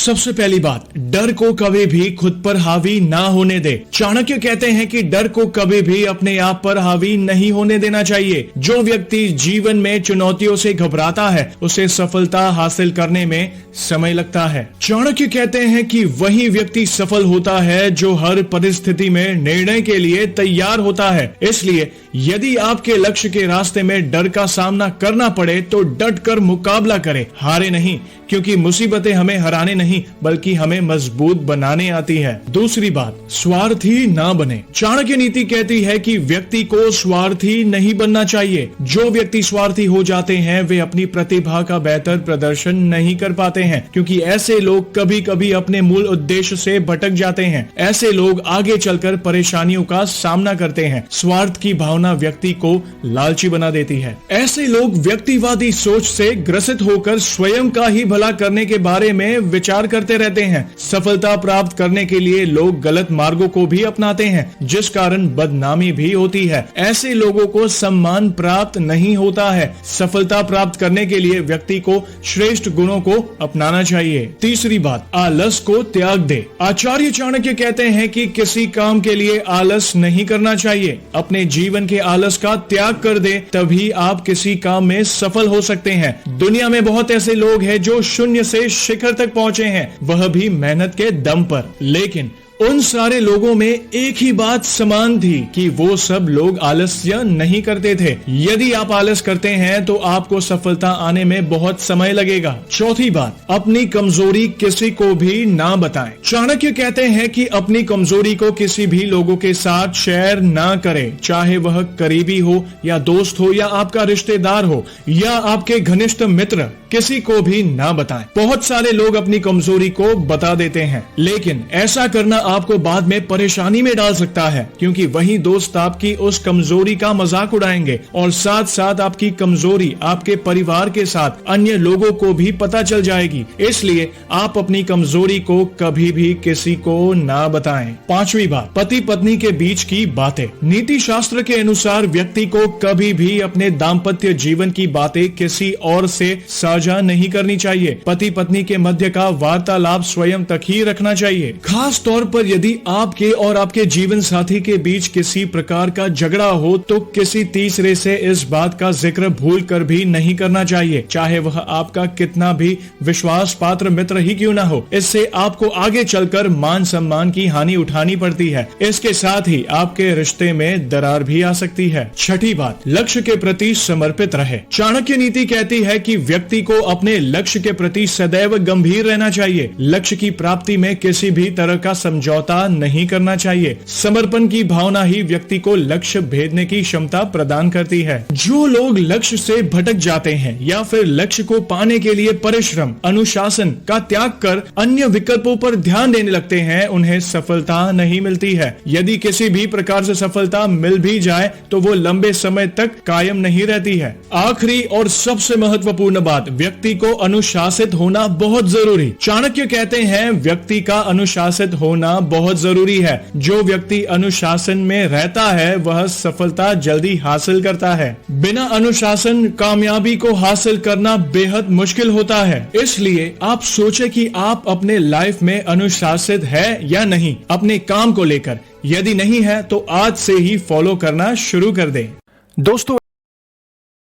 सबसे पहली बात, डर को कभी भी खुद पर हावी ना होने दे। चाणक्य कहते हैं कि डर को कभी भी अपने आप पर हावी नहीं होने देना चाहिए। जो व्यक्ति जीवन में चुनौतियों से घबराता है उसे सफलता हासिल करने में समय लगता है। चाणक्य कहते हैं कि वही व्यक्ति सफल होता है जो हर परिस्थिति में निर्णय के लिए तैयार होता है। इसलिए यदि आपके लक्ष्य के रास्ते में डर का सामना करना पड़े तो डट कर मुकाबला करें, हारे नहीं, क्योंकि मुसीबतें हमें हराने नहीं बल्कि हमें मजबूत बनाने आती है। दूसरी बात, स्वार्थी ना बने। चाणक्य नीति कहती है कि व्यक्ति को स्वार्थी नहीं बनना चाहिए। जो व्यक्ति स्वार्थी हो जाते हैं वे अपनी प्रतिभा का बेहतर प्रदर्शन नहीं कर पाते हैं, क्योंकि ऐसे लोग कभी कभी अपने मूल उद्देश्य से भटक जाते हैं। ऐसे लोग आगे चलकर परेशानियों का सामना करते हैं। स्वार्थ की भावना व्यक्ति को लालची बना देती है। ऐसे लोग व्यक्तिवादी सोच से ग्रसित होकर स्वयं का ही भला करने के बारे में विचार करते रहते हैं। सफलता प्राप्त करने के लिए लोग गलत मार्गों को भी अपनाते हैं, जिस कारण बदनामी भी होती है। ऐसे लोगों को सम्मान प्राप्त नहीं होता है। सफलता प्राप्त करने के लिए व्यक्ति को श्रेष्ठ गुणों को अपनाना चाहिए। तीसरी बात, आलस को त्याग दे। आचार्य चाणक्य कहते हैं कि किसी काम के लिए आलस नहीं करना चाहिए। अपने जीवन के आलस का त्याग कर दे, तभी आप किसी काम में सफल हो सकते हैं। दुनिया में बहुत ऐसे लोग हैं जो शून्य से शिखर तक पहुंचे हैं, वह भी मेहनत के दम पर। लेकिन उन सारे लोगों में एक ही बात समान थी कि वो सब लोग आलस्य नहीं करते थे। यदि आप आलस करते हैं तो आपको सफलता आने में बहुत समय लगेगा। चौथी बात, अपनी कमजोरी किसी को भी ना बताएं। चाणक्य कहते हैं कि अपनी कमजोरी को किसी भी लोगों के साथ शेयर ना करें, चाहे वह करीबी हो या दोस्त हो या आपका रिश्तेदार हो या आपके घनिष्ठ मित्र, किसी को भी ना बताएं। बहुत सारे लोग अपनी कमजोरी को बता देते हैं, लेकिन ऐसा करना आपको बाद में परेशानी में डाल सकता है, क्योंकि वही दोस्त आपकी उस कमजोरी का मजाक उड़ाएंगे और साथ साथ आपकी कमजोरी आपके परिवार के साथ अन्य लोगों को भी पता चल जाएगी। इसलिए आप अपनी कमजोरी को कभी भी किसी को ना बताएं। पांचवी बात, पति पत्नी के बीच की बातें। नीति शास्त्र के अनुसार व्यक्ति को कभी भी अपने दाम्पत्य जीवन की बातें किसी और से साझा नहीं करनी चाहिए। पति पत्नी के मध्य का वार्तालाप स्वयं तक ही रखना चाहिए। खास तौर पर यदि आपके और आपके जीवन साथी के बीच किसी प्रकार का झगड़ा हो तो किसी तीसरे से इस बात का जिक्र भूल कर भी नहीं करना चाहिए, चाहे वह आपका कितना भी विश्वास पात्र मित्र ही क्यों ना हो। इससे आपको आगे चलकर मान सम्मान की हानि उठानी पड़ती है। इसके साथ ही आपके रिश्ते में दरार भी आ सकती है। छठी बात, लक्ष्य के प्रति समर्पित रहे। चाणक्य नीति कहती है कि व्यक्ति को अपने लक्ष्य के प्रति सदैव गंभीर रहना चाहिए। लक्ष्य की प्राप्ति में किसी भी तरह का समझौता नहीं करना चाहिए। समर्पण की भावना ही व्यक्ति को लक्ष्य भेदने की क्षमता प्रदान करती है। जो लोग लक्ष्य से भटक जाते हैं या फिर लक्ष्य को पाने के लिए परिश्रम, अनुशासन का त्याग कर अन्य विकल्पों पर ध्यान देने लगते हैं, उन्हें सफलता नहीं मिलती है। यदि किसी भी प्रकार से सफलता मिल भी जाए तो वो लंबे समय तक कायम नहीं रहती है। आखिरी और सबसे महत्वपूर्ण बात, व्यक्ति को अनुशासित होना बहुत जरूरी। चाणक्य कहते हैं व्यक्ति का अनुशासित होना बहुत जरूरी है। जो व्यक्ति अनुशासन में रहता है वह सफलता जल्दी हासिल करता है। बिना अनुशासन कामयाबी को हासिल करना बेहद मुश्किल होता है। इसलिए आप सोचें कि आप अपने लाइफ में अनुशासित है या नहीं अपने काम को लेकर। यदि नहीं है तो आज से ही फॉलो करना शुरू कर दें। दोस्तों